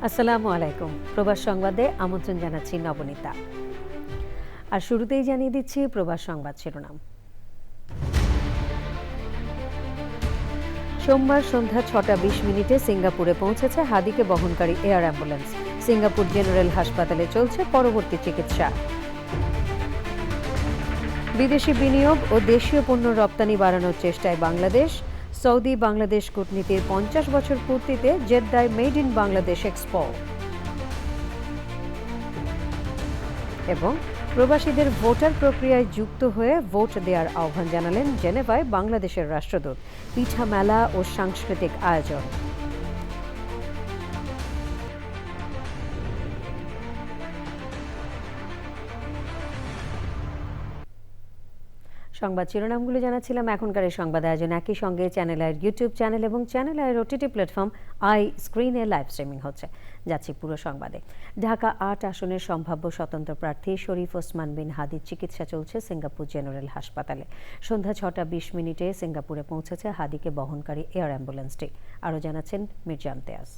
আসসালামু আলাইকুম। প্রবাস সংবাদে আমন্ত্রণ জানাচ্ছি নবনীতা। আর শুরুতেই জানিয়ে দিচ্ছি প্রবাস সংবাদ শিরোনাম। সোমবার সন্ধ্যা 6:20 সিঙ্গাপুরে পৌঁছেছে হাদিকে বহনকারী এয়ার অ্যাম্বুলেন্স। সিঙ্গাপুর জেনারেল হাসপাতালে চলছে পরবর্তী চিকিৎসা। বিদেশি বিনিয়োগ ও দেশীয় পণ্য রপ্তানি বাড়ানোর চেষ্টায় বাংলাদেশ। সৌদি বাংলাদেশ কূটনীতির 50 বছর পূর্তিতে জেদ্দায় মেড ইন বাংলাদেশ এক্সপো। এবং প্রবাসীদের ভোটার প্রক্রিয়ায় যুক্ত হয়ে ভোট দেওয়ার আহ্বান জানালেন জেনেভায় বাংলাদেশের রাষ্ট্রদূত। পিঠা মেলা ও সাংস্কৃতিক আয়োজন। সংবাদ শিরোনামগুলো জানাচ্ছিলাম। এখনকার এই সংবাদ আয়োজন একই সঙ্গে চ্যানেল আইয়ের ইউটিউব চ্যানেল এবং চ্যানেল আইয়ের ওটিটি প্ল্যাটফর্ম আই স্ক্রিনে লাইভ স্ট্রিমিং হচ্ছে। যাচ্ছি পুরো সংবাদে। ঢাকা ৮ আসনের সম্ভাব্য স্বতন্ত্র প্রার্থী শরীফ ওসমান বিন হাদির চিকিৎসা চলছে সিঙ্গাপুর জেনারেল হাসপাতালে। সন্ধ্যা 6:20 সিঙ্গাপুরে পৌঁছেছে হাদিকে বহনকারী এয়ার অ্যাম্বুলেন্সটি। আরও জানাচ্ছেন মির্জা ইমতিয়াজ।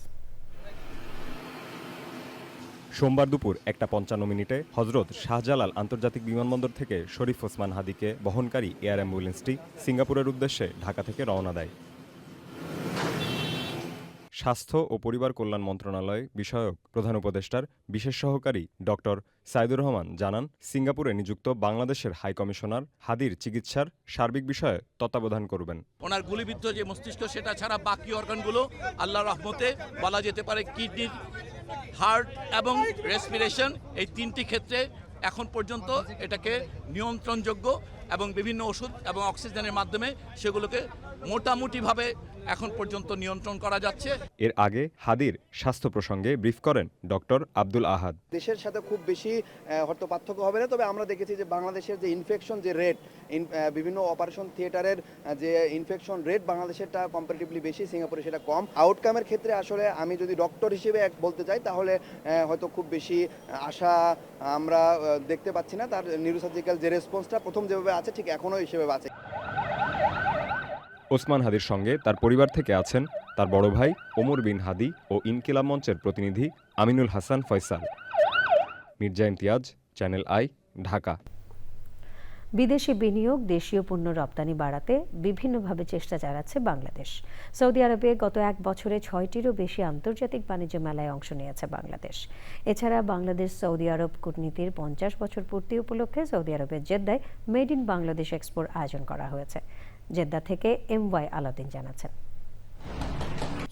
সোমবার দুপুর 1:55 হজরত শাহজালাল আন্তর্জাতিক বিমানবন্দর থেকে শরীফ ওসমান হাদিকে বহনকারী এয়ার অ্যাম্বুলেন্সটি সিঙ্গাপুরের উদ্দেশ্যে ঢাকা থেকে রওনা দেয়। স্বাস্থ্য ও পরিবার কল্যাণ মন্ত্রণালয় বিষয়ক প্রধান উপদেষ্টার বিশেষ সহকারী ডক্টর সাইদুর রহমান জানান, সিঙ্গাপুরে নিযুক্ত বাংলাদেশের হাই কমিশনার হাদির চিকিৎসার সার্বিক বিষয়ে তত্ত্বাবধান করবেন। ওনার গুলিবিদ্ধ যে মস্তিষ্ক, সেটা ছাড়া বাকি অর্গানগুলো আল্লাহর রহমতে বলা যেতে পারে কিডনি, হার্ট এবং রেসপিরেশন, এই তিনটি ক্ষেত্রে এখন পর্যন্ত এটাকে নিয়ন্ত্রণযোগ্য এবং বিভিন্ন ওষুধ এবং অক্সিজেনের মাধ্যমে সেগুলোকে মোটামুটিভাবে এখন পর্যন্ত নিয়ন্ত্রণ করা যাচ্ছে। এর আগে হাদির স্বাস্থ্য প্রসঙ্গে ব্রিফ করেন ডক্টর আব্দুল আহাদ। দেশের সাথে খুব বেশি হয়তো পার্থক্য হবে না, তবে আমরা দেখেছি যে বাংলাদেশের যে ইনফেকশন যে রেট, বিভিন্ন অপারেশন থিয়েটারের যে ইনফেকশন রেট বাংলাদেশেরটা কম্পারেটিভলি বেশি, সিঙ্গাপুরে সেটা কম। আউটকামের ক্ষেত্রে আসলে আমি যদি ডক্টর হিসেবে বলতে চাই তাহলে হয়তো খুব বেশি আশা আমরা দেখতে পাচ্ছি না। তার নিউরোসার্জিক্যাল যে রেসপন্সটা প্রথম যেভাবে আছে ঠিক এখনও হিসেবে আছে। ওসমান হাদির সঙ্গে তার পরিবার থেকে আছেন তার বড় ভাই ওমর বিন হাদি ও ইনকিলাব মঞ্চের প্রতিনিধি আমিনুল হাসান ফয়সাল। Mirza Imtiaz, channel I, Dhaka. বিদেশি বিনিয়োগ, দেশীয় পণ্য রপ্তানি বাড়াতে বিভিন্নভাবে চেষ্টা চালাচ্ছে বাংলাদেশ। সৌদি আরবে গত 1 বছরে 6টিরও বেশি আন্তর্জাতিক বাণিজ্য মেলায় অংশ নিয়েছে বাংলাদেশ। এছাড়া বাংলাদেশ সৌদি আরব কূটনীতির 50 বছর পূর্তি উপলক্ষে সৌদি আরবের জেদ্দায় মেড ইন বাংলাদেশ এক্সপোর আয়োজন করা হয়েছে। জেদ্দা থেকে MY আলাউদ্দিন জানাচ্ছেন।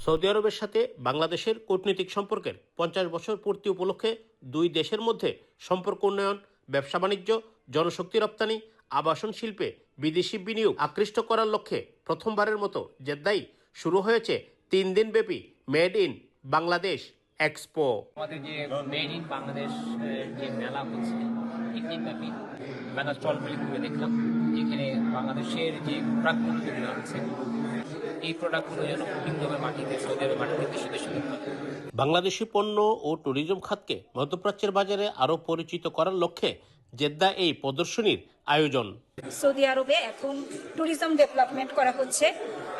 সৌদি আরবের সাথে বাংলাদেশের কূটনীতিক সম্পর্কের 50 বছর পূর্তি উপলক্ষে দুই দেশের মধ্যে সম্পর্ক উন্নয়ন, ব্যবসা বাণিজ্য, জনশক্তি রপ্তানি, আবাসন শিল্পে বিদেশি বিনিয়োগ আকৃষ্ট করার লক্ষ্যে প্রথমবারের মতো জেদ্দায় শুরু হয়েছে 3 দিনব্যাপী মেড ইন বাংলাদেশ এক্সপো। আমাদের যে মেড ইন বাংলাদেশ যে মেলা হচ্ছে, 3 দিনব্যাপী মেলা চলগুলি ঘুরে দেখলাম। এখানে বাংলাদেশের যে প্রোডাক্টগুলো আছে, এই প্রোডাক্টগুলো যেন কিংডমের মাটিতে, সৌদি আরবের মাটিতে দেশে দেশে বাংলাদেশি পণ্য ও ট্যুরিজম খাতকে মধ্যপ্রাচ্যের বাজারে আরও পরিচিত করার লক্ষ্যে জেদ্দা এই প্রদর্শনীর আয়োজন। সৌদি আরবে এখন ট্যুরিজম ডেভেলপমেন্ট করা হচ্ছে,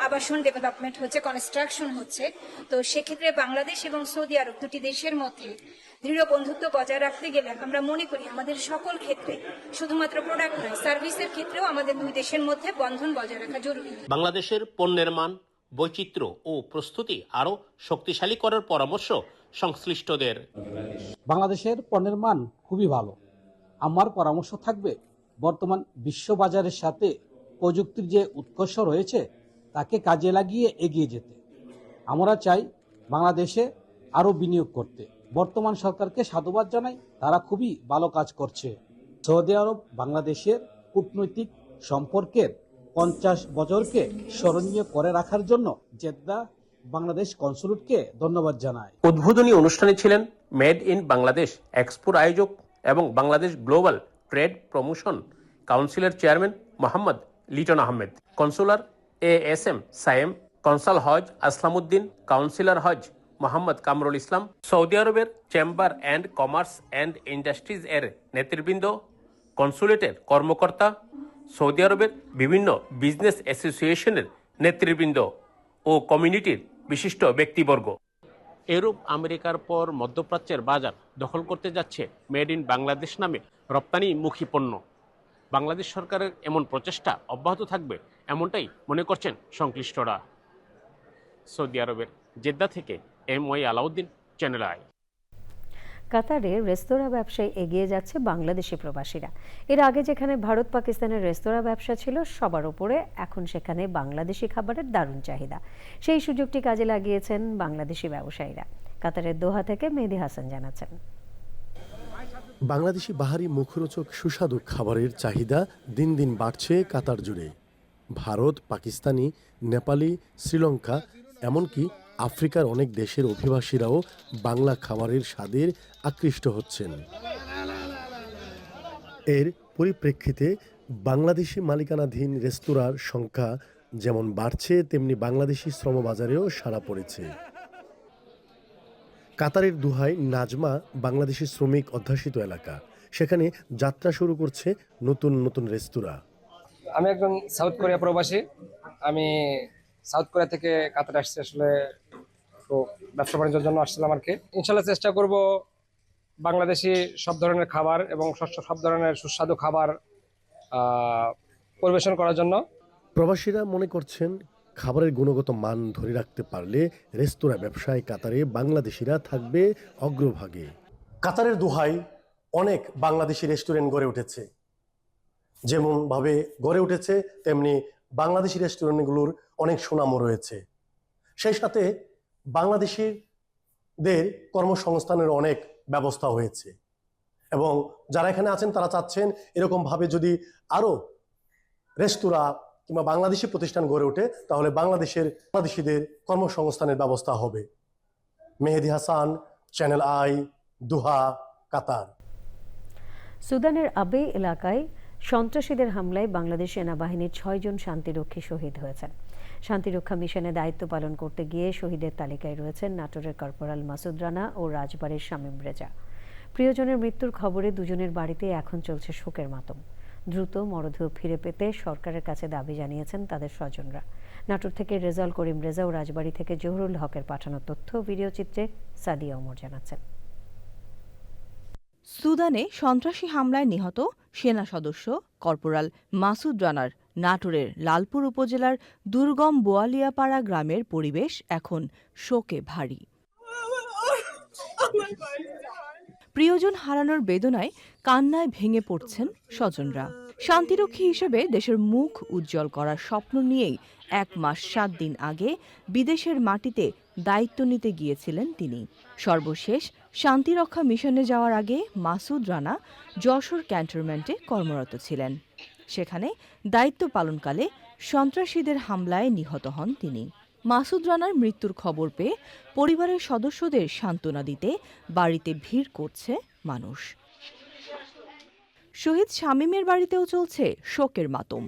আবাসন ডেভেলপমেন্ট হচ্ছে, কনস্ট্রাকশন হচ্ছে। তো সেক্ষেত্রে বাংলাদেশ এবং সৌদি আরব দুটি দেশের মধ্যে দৃঢ় বন্ধুত্ব বজায় রাখতে গেলে আমরা মনে করি আমাদের সকল ক্ষেত্রে, শুধুমাত্র প্রোডাক্ট নয়, সার্ভিসের ক্ষেত্রেও আমাদের দুই দেশের মধ্যে বন্ধন বজায় রাখা জরুরি। বাংলাদেশের পণ্যের মান, বৈচিত্র্য ও প্রস্তুতি আরও শক্তিশালী করার পরামর্শ সংশ্লিষ্টদের। বাংলাদেশের পণ্যের মান খুবই ভালো। আমার পরামর্শ থাকবে, বর্তমান বিশ্ববাজারের সাথে প্রযুক্তির যে উৎকর্ষ রয়েছে তাকে কাজে লাগিয়ে এগিয়ে যেতে। আমরা চাই বাংলাদেশে আরও বিনিয়োগ করতে। বর্তমান সরকারকে সাধুবাদ জানাই, তারা খুবই ভালো কাজ করছে। সৌদি আরব বাংলাদেশের কূটনৈতিক সম্পর্কের 50 বছরকে স্মরণীয় করে রাখার জন্য জেদ্দা বাংলাদেশ কনস্যুলেটকে ধন্যবাদ জানায়। উদ্বোধনী অনুষ্ঠানে ছিলেন মেড ইন বাংলাদেশ এক্সপোর আয়োজক এবং বাংলাদেশ গ্লোবাল ট্রেড প্রমোশন কাউন্সিলের chairman Mohammad Liton Ahmed, consular ASM Sayem, consul Haj Aslamuddin, councillor Haj Mohammad Kamrul Islam, Saudi আরবের chamber and commerce and industries এর নেতৃবৃন্দ, কনসুলেটের কর্মকর্তা, সৌদি আরবের বিভিন্ন বিজনেস অ্যাসোসিয়েশনের নেতৃবৃন্দ ও কমিউনিটির বিশিষ্ট ব্যক্তিবর্গ। ইউরোপ আমেরিকার পর মধ্যপ্রাচ্যের বাজার দখল করতে যাচ্ছে মেড ইন বাংলাদেশ নামে রপ্তানিমুখী পণ্য। বাংলাদেশ সরকারের এমন প্রচেষ্টা অব্যাহত থাকবে এমনটাই মনে করছেন সংশ্লিষ্টরা। সৌদি আরবের জেদ্দা থেকে MY আলাউদ্দিন, চ্যানেল আই। কাতারে রেস্তোরাঁ ব্যবসায় এগিয়ে যাচ্ছে বাংলাদেশি প্রবাসীরা। এর আগে যেখানে ভারত পাকিস্তানের রেস্তোরাঁ ব্যবসা ছিল সবার উপরে, এখন সেখানে বাংলাদেশি খাবারের দারুণ চাহিদা। সেই সুযোগটি কাজে লাগিয়েছেন বাংলাদেশি ব্যবসায়ীরা। কাতারের দোহা থেকে মেহেদী হাসান জানাচ্ছেন। বাংলাদেশি বাহারি মুখরোচক সুস্বাদু খাবারের চাহিদা দিন দিন বাড়ছে কাতার জুড়ে। ভারত, পাকিস্তানি, নেপালি, শ্রীলঙ্কা এমনকি আফ্রিকার অনেক দেশের অভিবাসীরাও বাংলা খাবারের স্বাদের আকৃষ্ট হচ্ছেন। এর পরিপ্রেক্ষিতে বাংলাদেশি মালিকানাধীন রেস্তোরাঁর সংখ্যা যেমন বাড়ছে, তেমনি বাংলাদেশি শ্রমবাজারেও সাড়া পড়েছে। কাতারের দোহায় নাজমা বাংলাদেশি শ্রমিক অধ্যাসিত এলাকা। সেখানে যাত্রা শুরু করছে নতুন নতুন রেস্তোরাঁ। আমি একজন সাউথ কোরিয়া প্রবাসী। আমি সাউথ কোরিয়া থেকে কাতারে আসছি, আসলে তো ব্যবসা বাণিজ্যের জন্য আসছিলাম আর কি। ইনশাল্লাহ চেষ্টা করব বাংলাদেশি সব ধরনের খাবার এবং সব ধরনের সুস্বাদু খাবার পরিবেশন করার জন্য। প্রবাসীরা মনে করছেন খাবারের গুণগত মান ধরে রাখতে পারলে রেস্তোরাঁ ব্যবসায় কাতারে বাংলাদেশিরা থাকবে অগ্রভাগে। কাতারের দোহায় অনেক বাংলাদেশি রেস্টুরেন্ট গড়ে উঠেছে। যেমনভাবে গড়ে উঠেছে তেমনি বাংলাদেশি রেস্টুরেন্টগুলোর অনেক সুনামও রয়েছে। সেই সাথে বাংলাদেশিদের কর্মসংস্থানের অনেক ব্যবস্থা হয়েছে এবং যারা এখানে আছেন তারা চাচ্ছেন এরকমভাবে যদি আরও রেস্তোরাঁ কিংবা বাংলাদেশি প্রতিষ্ঠান গড়ে ওঠে তাহলে বাংলাদেশিদের কর্মসংস্থানের ব্যবস্থা হবে। মেহেদী হাসান, চ্যানেল আই, দোহা, কাতার। সুদানের আবে এলাকায় সন্ত্রাসীদের হামলায় বাংলাদেশ সেনাবাহিনীর 6 জন শান্তিরক্ষী শহীদ হয়েছেন। শান্তিরক্ষা মিশনে দায়িত্ব পালন করতে গিয়ে শহীদের তালিকায় রয়েছেন নাটোরের কর্পোরাল মাসুদ রানা ও রাজবাড়ীর শামীম রেজা। প্রিয়জনের মৃত্যুর খবরে দুজনের বাড়িতে এখন চলছে শোকের মাতম। দ্রুত মরদেহ ফিরে পেতে সরকারের কাছে দাবি জানিয়েছেন তাদের স্বজনরা। নাটোর থেকে রেজাউল করিম রেজা ও রাজবাড়ী থেকে জহুরুল হকের পাঠানো তথ্য ভিডিও চিত্রে সাদিয়া ওমর জানাচ্ছেন। সুদানে সন্ত্রাসী হামলায় নিহত সেনা সদস্য কর্পোরাল মাসুদ রানার নাটোরের লালপুর উপজেলার দুর্গম বোয়ালিয়াপাড়া গ্রামের পরিবেশ এখন শোকে ভারী। প্রিয়জন হারানোর বেদনায় কান্নায় ভেঙে পড়ছেন স্বজনরা। শান্তিরক্ষী হিসেবে দেশের মুখ উজ্জ্বল করার স্বপ্ন নিয়েই 1 মাস 7 দিন আগে বিদেশের মাটিতে দায়িত্ব নিতে গিয়েছিলেন তিনি। সর্বশেষ শান্তিরক্ষা মিশনে যাওয়ার আগে মাসুদ রানা যশোর ক্যান্টনমেন্টে কর্মরত ছিলেন। সেখানে দায়িত্ব পালনকালে সন্ত্রাসীদের হামলায় নিহত হন তিনি। মাসুদ রানার মৃত্যুর খবর পেয়ে পরিবারের সদস্যদের সান্ত্বনা দিতে বাড়িতে ভিড় করছে মানুষ। শহীদ শামীমের বাড়িতেও চলছে শোকের মাতম।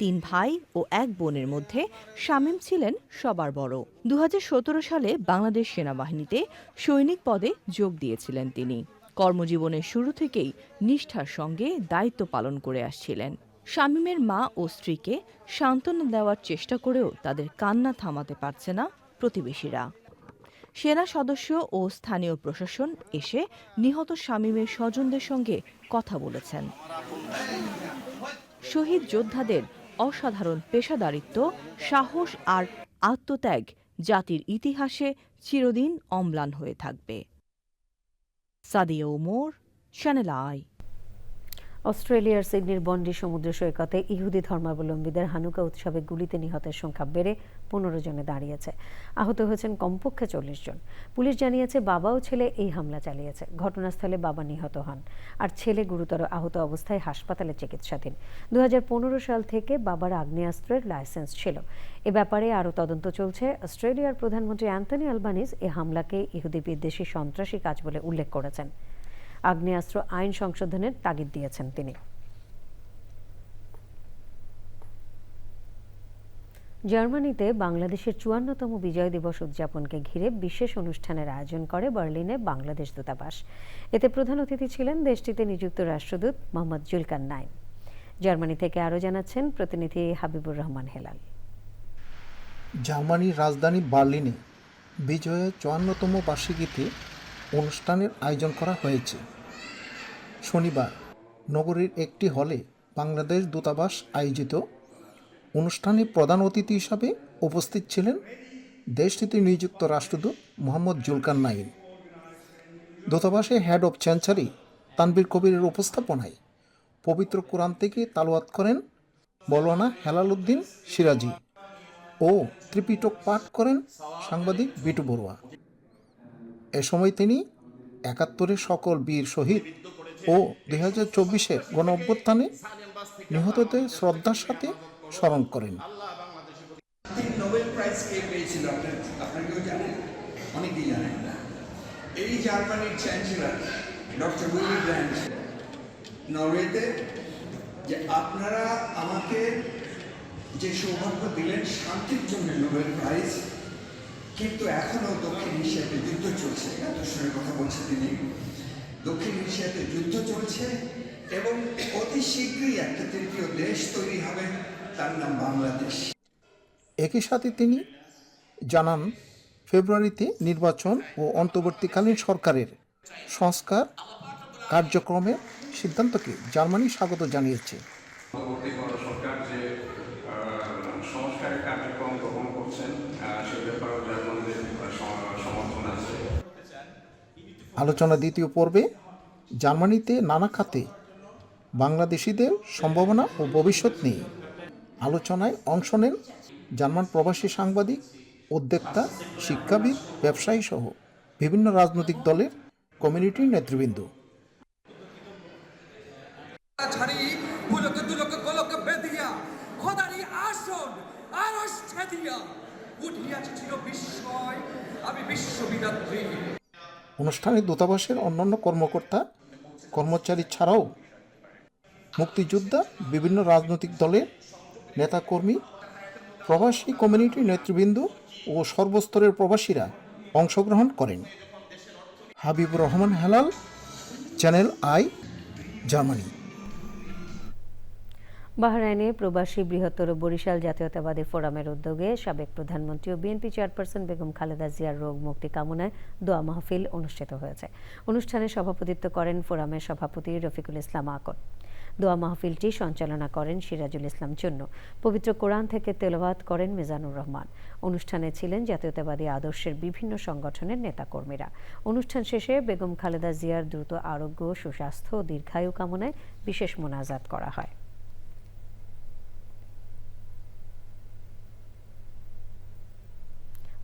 3 ভাই ও 1 বোনের মধ্যে শামীম ছিলেন সবার বড়। 2017 সালে বাংলাদেশ সেনাবাহিনীতে সৈনিক পদে যোগ দিয়েছিলেন তিনি। কর্মজীবনের শুরু থেকেই নিষ্ঠার সঙ্গে দায়িত্ব পালন করে আসছিলেন। শামীমের মা ও স্ত্রীকে সান্ত্বনা দেওয়ার চেষ্টা করেও তাদের কান্না থামাতে পারছে না প্রতিবেশীরা। সেনা সদস্য ও স্থানীয় প্রশাসন এসে নিহত শামীমের স্বজনদের সঙ্গে কথা বলেছেন। শহীদ যোদ্ধাদের অসাধারণ পেশাদারিত্ব, সাহস আর আত্মত্যাগ জাতির ইতিহাসে চিরদিন অম্লান হয়ে থাকবে। Sadia Omar, channel I. অস্ট্রেলিয়ার সিডনির বন্ডি সমুদ্র সৈকতে ইহুদি ধর্মাবলম্বীদের হানুকা উৎসবে গুলিতে নিহতের সংখ্যা বেড়ে 15 জনে দাঁড়িয়েছে। আহত হয়েছেন কমপক্ষে 40 জন। পুলিশ জানিয়েছে বাবা ও ছেলে এই হামলা চালিয়েছে। ঘটনাস্থলে বাবা নিহত হন আর ছেলে গুরুতর আহত অবস্থায় হাসপাতালে চিকিৎসাধীন। 2015 সাল থেকে বাবার আগ্নেয়াস্ত্রের লাইসেন্স ছিল। এ ব্যাপারে আরও তদন্ত চলছে। অস্ট্রেলিয়ার প্রধানমন্ত্রী অ্যান্থনি আলবানিজ এ হামলাকে ইহুদি বিদ্বেষী সন্ত্রাসী কাজ বলে উল্লেখ করেছেন। আগ্নেয়াস্ত্র আইন সংশোধনের তাগিদ দিয়েছেন তিনি। জার্মানিতে বাংলাদেশের 54তম বিজয় দিবস উদযাপনকে ঘিরে বিশেষ অনুষ্ঠানের আয়োজন করে বার্লিনে বাংলাদেশ দূতাবাস। এতে প্রধান অতিথি ছিলেন দেশটিতে নিযুক্ত রাষ্ট্রদূত মোহাম্মদ জুলকার নাইম। জার্মানি থেকে আরও জানাচ্ছেন প্রতিনিধি হাবিবুর রহমান হেলাল। জার্মানির রাজধানী বার্লিনে বিজয়ের ৫৪তম বার্ষিকীতে অনুষ্ঠানের আয়োজন করা হয়েছে। শনিবার নগরীর একটি হলে বাংলাদেশ দূতাবাস আয়োজিত অনুষ্ঠানে প্রধান অতিথি হিসাবে উপস্থিত ছিলেন দেশটিতে নিযুক্ত রাষ্ট্রদূত মোহাম্মদ জুলকারনাইন। দূতাবাসে হেড অব চ্যান্সারি তানভীর কবিরের উপস্থাপনায় পবিত্র কোরআন থেকে তালাওয়াত করেন মৌলানা হেলাল উদ্দিন সিরাজি ও ত্রিপিটক পাঠ করেন সাংবাদিক বিটু বড়ুয়া। এ সময় তিনি ৭১-এর সকল বীর শহীদ ও ২০২৪-এর গণ অভ্যুত্থানে নিহতদের শ্রদ্ধার সাথে স্মরণ করেন। নোবেল প্রাইজ কে পেয়েছিল আপনারা কেউ জানেন? অনেকেই জানেন না। এই জার্মানির চ্যান্সেলর ডক্টর উইলি ব্র্যান্ড নরওয়েতে, যে আপনারা আমাকে যে সৌভাগ্য দিলেন শান্তির জন্য নোবেল প্রাইজ, কিন্তু এখনও দক্ষিণ এশিয়াতে যুদ্ধ চলছে। এত সময় কথা বলছে তিনি, দক্ষিণ এশিয়াতে যুদ্ধ চলছে এবং অতি শীঘ্রই একটা তৃতীয় দেশ তৈরি হবে, তার নাম বাংলাদেশ। একই সাথে তিনি জানান, ফেব্রুয়ারিতে নির্বাচন ও অন্তর্বর্তীকালীন সরকারের সংস্কার কার্যক্রমের সিদ্ধান্তকে জার্মানি স্বাগত জানিয়েছে। সরকার যে সংস্কারের কার্যক্রম গ্রহণ করছেন সে ব্যাপারেও জার্মানিদের সমর্থন আছে। আলোচনা দ্বিতীয় পর্বে জার্মানিতে নানা খাতে বাংলাদেশিদের সম্ভাবনা ও ভবিষ্যৎ নিয়ে আলোচনায় অংশ নেন জার্মান প্রবাসী সাংবাদিক, উদ্যোক্তা, শিক্ষাবিদ, ব্যবসায়ী সহ বিভিন্ন রাজনৈতিক দলের কমিউনিটির নেতৃবৃন্দ। অনুষ্ঠানে দূতাবাসের অন্যান্য কর্মকর্তা কর্মচারী ছাড়াও মুক্তিযোদ্ধা, বিভিন্ন রাজনৈতিক দলের নেতাকর্মী, প্রবাসী কমিউনিটির নেতৃবৃন্দ ও সর্বস্তরের প্রবাসীরা অংশগ্রহণ করেন। Habibur Rahman Helal, channel I, Germany. বাহরাইনে প্রবাসী বৃহত্তর বরিশাল জাতীয়তাবাদী ফোরামের উদ্যোগে সাবেক প্রধানমন্ত্রী ও বিএনপি চেয়ারপারসন বেগম খালেদা জিয়ার রোগ মুক্তি কামনায় দোয়া মাহফিল অনুষ্ঠিত হয়েছে। অনুষ্ঠানে সভাপতিত্ব করেন ফোরামের সভাপতি রফিকুল ইসলাম আকন। দোয়া মাহফিলটি সঞ্চালনা করেন সিরাজুল ইসলাম চুন্নু। পবিত্র কোরআন থেকে তেলাওয়াত করেন মিজানুর রহমান। অনুষ্ঠানে ছিলেন জাতীয়তাবাদী আদর্শের বিভিন্ন সংগঠনের নেতাকর্মীরা। অনুষ্ঠান শেষে বেগম খালেদা জিয়ার দ্রুত আরোগ্য, সুস্বাস্থ্য ও দীর্ঘায়ু কামনায় বিশেষ মোনাজাত করা হয়।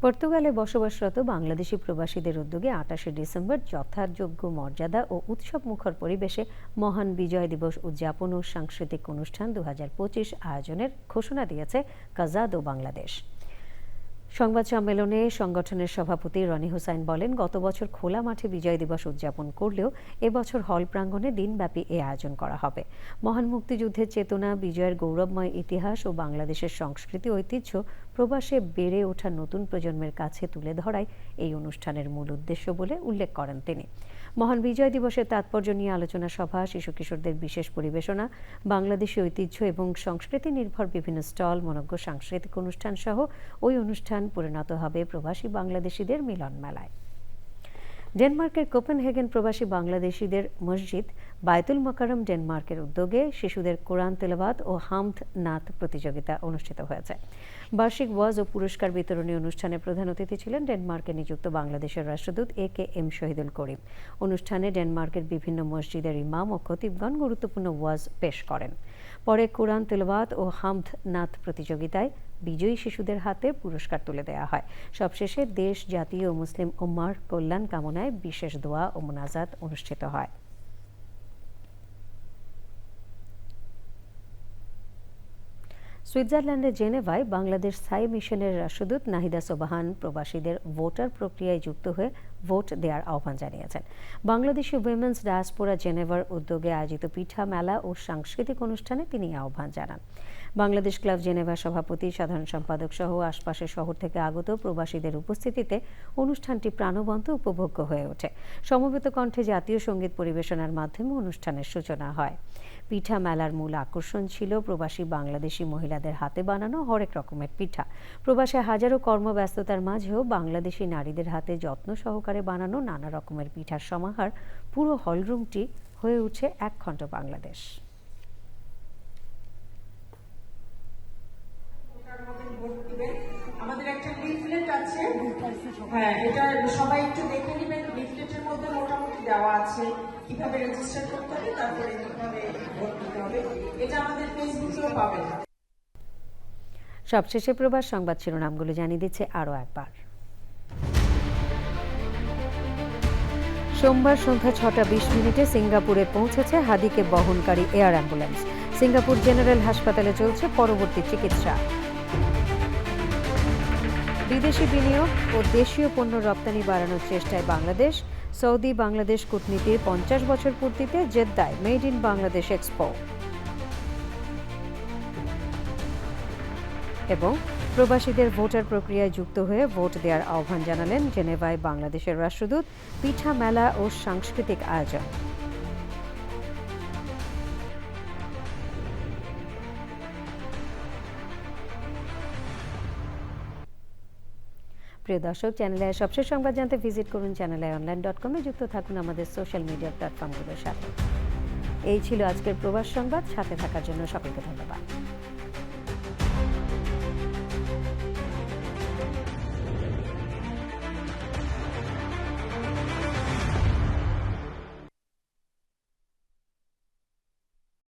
পর্তুগালে বসবাসরত বাংলাদেশি প্রবাসীদের উদ্যোগে ২৮শে ডিসেম্বর যথাযোগ্য মর্যাদা ও উৎসব মুখর পরিবেশে মহান বিজয় দিবস উদযাপন ও সাংস্কৃতিক অনুষ্ঠান ২০২৫ আয়োজনের ঘোষণা দিয়েছে কাজাদো বাংলাদেশ। সংবাদ সম্মেলনে সংগঠনের সভাপতি রনি হুসাইন বলেন, গত বছর খোলা মাঠে বিজয় দিবস উদযাপন করলেও এবছর হল প্রাঙ্গণে দিনব্যাপী এ আয়োজন করা হবে। মহান মুক্তিযুদ্ধের চেতনা, বিজয়ের গৌরবময় ইতিহাস ও বাংলাদেশের সংস্কৃতি ঐতিহ্য প্রবাসে বেড়ে ওঠা নতুন প্রজন্মের কাছে তুলে ধরাই এই অনুষ্ঠানের মূল উদ্দেশ্য বলে উল্লেখ করেন তিনি। মহান বিজয় দিবসের তাৎপর্য নিয়ে আলোচনা সভা, শিশু কিশোরদের বিশেষ পরিবেশনা, বাংলাদেশী ঐতিহ্য এবং সংস্কৃতি নির্ভর বিভিন্ন স্টল, মনোজ্ঞ সাংস্কৃতিক অনুষ্ঠান সহ ওই অনুষ্ঠান পরিণত হবে প্রবাসী বাংলাদেশিদের মিলন মেলায়। ডেনমার্কের কোপেনহেগেন প্রবাসী বাংলাদেশিদের মসজিদ বায়তুল মোকাররম ডেনমার্কের উদ্যোগে শিশুদের কোরআন তেলাওয়াত ও হামদ নাত প্রতিযোগিতা অনুষ্ঠিত হয়েছে। বার্ষিক ওয়াজ ও পুরস্কার বিতরণী অনুষ্ঠানে প্রধান অতিথি ছিলেন ডেনমার্কে নিযুক্ত বাংলাদেশের রাষ্ট্রদূত এ.কে.এম. শহীদুল করিম। অনুষ্ঠানে ডেনমার্কের বিভিন্ন মসজিদের ইমাম ও খতিবগণ গুরুত্বপূর্ণ ওয়াজ পেশ করেন। পরে কোরআন তেলাওয়াত ও হামদ নাত প্রতিযোগিতায় বিজয়ী শিশুদের হাতে পুরস্কার তুলে দেওয়া হয়। সবশেষে দেশ, জাতি ও মুসলিম উম্মাহর কল্যাণ কামনায় বিশেষ দোয়া ও মোনাজাত অনুষ্ঠিত হয়। সুইজারল্যান্ডের জেনেভায় বাংলাদেশ স্থায়ী মিশনের রাষ্ট্রদূত নাহিদা সোবাহান প্রবাসীদের ভোটার প্রক্রিয়ায় যুক্ত হয়ে ভোট দেওয়ার আহ্বান জানিয়েছেন। বাংলাদেশি উইমেন্স ডায়াসপোরা জেনেভার উদ্যোগে আয়োজিত পিঠা মেলা ও সাংস্কৃতিক অনুষ্ঠানে তিনি আহ্বান জানান। বাংলাদেশ ক্লাব জেনেভার সভাপতি, সাধারণ সম্পাদক সহ আশপাশের শহর থেকে আগত প্রবাসীদের উপস্থিতিতে অনুষ্ঠানটি প্রাণবন্ত উপভোগ্য হয়ে ওঠে। সমবেত কণ্ঠে জাতীয় সঙ্গীত পরিবেশনার মাধ্যমে অনুষ্ঠানের সূচনা হয়। পিঠা মেলার মূল আকর্ষণ ছিল প্রবাসী বাংলাদেশি মহিলাদের হাতে বানানো হরেক রকমের পিঠা। প্রবাসে হাজারো কর্মব্যস্ততার মাঝেও বাংলাদেশি নারীদের হাতে যত্ন সহকারে বানানো নানা রকমের পিঠার সমাহার পুরো হলরুমটি হয়ে উঠে একখণ্ড বাংলাদেশ। আমাদের একটা লিফলেট আছে, হ্যাঁ, এটা সবাই একটু দেখে নেবেন। লিফলেটের মধ্যে মোটামুটি দেওয়া আছে কিভাবে রেজিস্টার করতে হবে, তারপরে কিভাবে ভোট দিতে হবে। এটা আমাদের ফেসবুকেও পাবেন। সবশেষে প্রবাস সংবাদ শিরোনামগুলো জানিয়ে দিচ্ছে আরও একবার। সোমবার সন্ধ্যা 6:20 সিঙ্গাপুরে পৌঁছেছে হাদিকে বহনকারী এয়ার অ্যাম্বুলেন্স। সিঙ্গাপুর জেনারেল হাসপাতালে চলছে পরবর্তী চিকিৎসা। বিদেশি বিনিয়োগ ও দেশীয় পণ্য রপ্তানি বাড়ানোর চেষ্টায় বাংলাদেশ। সৌদি বাংলাদেশ কূটনীতির 50 বছর পূর্তিতে জেদ্দায় মেড ইন বাংলাদেশ এক্সপো। এবং প্রবাসীদের ভোটার প্রক্রিয়ায় যুক্ত হয়ে ভোট দেওয়ার আহ্বান জানালেন জেনেভায় বাংলাদেশের রাষ্ট্রদূত। পিঠা মেলা ও সাংস্কৃতিক আয়োজন। প্রিয় দর্শক, চ্যানেল আইয়ের সবশেষ সংবাদ জানতে ভিজিট করুন channelionline.com এ। যুক্ত থাকুন আমাদের সোশ্যাল মিডিয়া প্ল্যাটফর্মগুলোর সাথে। এই ছিল আজকের প্রবাস সংবাদ। সাথে থাকার জন্য সকলকে ধন্যবাদ।